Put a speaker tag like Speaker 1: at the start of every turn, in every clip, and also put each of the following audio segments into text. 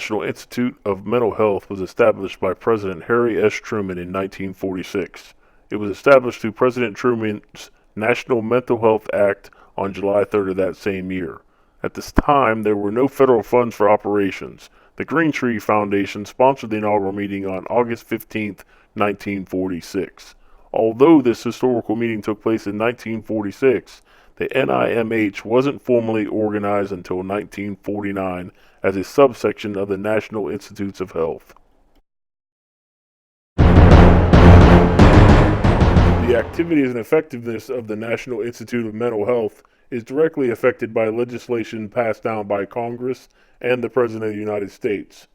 Speaker 1: National Institute of Mental Health was established by President Harry S. Truman in 1946. It was established through President Truman's National Mental Health Act on July 3rd of that same year. At this time, there were no federal funds for operations. The Green Tree Foundation sponsored the inaugural meeting on August 15, 1946. Although this historical meeting took place in 1946, the NIMH wasn't formally organized until 1949 as a subsection of the National Institutes of Health. The activities and effectiveness of the National Institute of Mental Health is directly affected by legislation passed down by Congress and the President of the United States.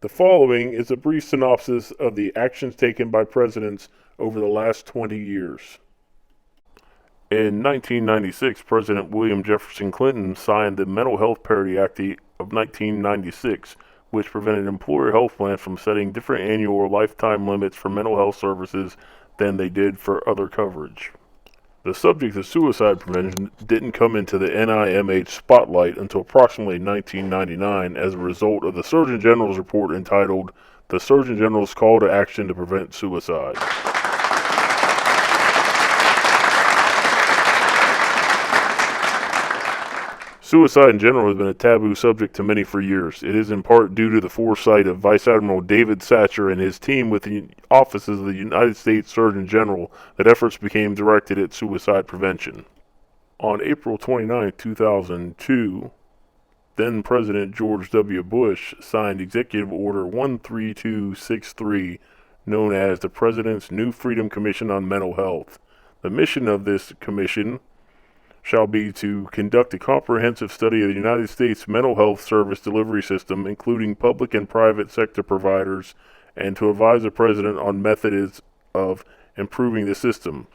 Speaker 1: The following is a brief synopsis of the actions taken by presidents over the last 20 years. In 1996, President William Jefferson Clinton signed the Mental Health Parity Act of 1996, which prevented employer health plans from setting different annual or lifetime limits for mental health services than they did for other coverage. The subject of suicide prevention didn't come into the NIMH spotlight until approximately 1999 as a result of the Surgeon General's report entitled "The Surgeon General's Call to Action to Prevent Suicide." Suicide in general has been a taboo subject to many for years. It is in part due to the foresight of Vice Admiral David Satcher and his team with the offices of the United States Surgeon General that efforts became directed at suicide prevention. On April 29, 2002, then President George W. Bush signed Executive Order 13263, known as the President's New Freedom Commission on Mental Health. The mission of this commission shall be to conduct a comprehensive study of the United States mental health service delivery system, including public and private sector providers, and to advise the President on methods of improving the system.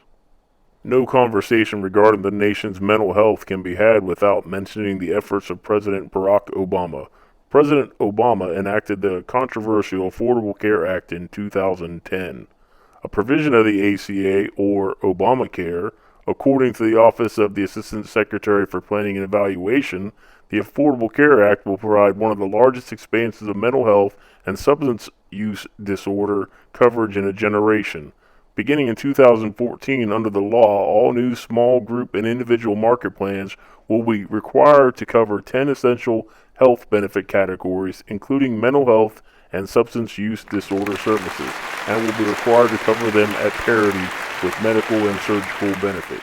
Speaker 1: No conversation regarding the nation's mental health can be had without mentioning the efforts of President Barack Obama. President Obama enacted the controversial Affordable Care Act in 2010. A provision of the ACA, or Obamacare, according to the Office of the Assistant Secretary for Planning and Evaluation, the Affordable Care Act will provide one of the largest expanses of mental health and substance use disorder coverage in a generation. Beginning in 2014, under the law, all new small group and individual market plans will be required to cover 10 essential health benefit categories, including mental health and substance use disorder services, and will be required to cover them at parity with medical and surgical benefits.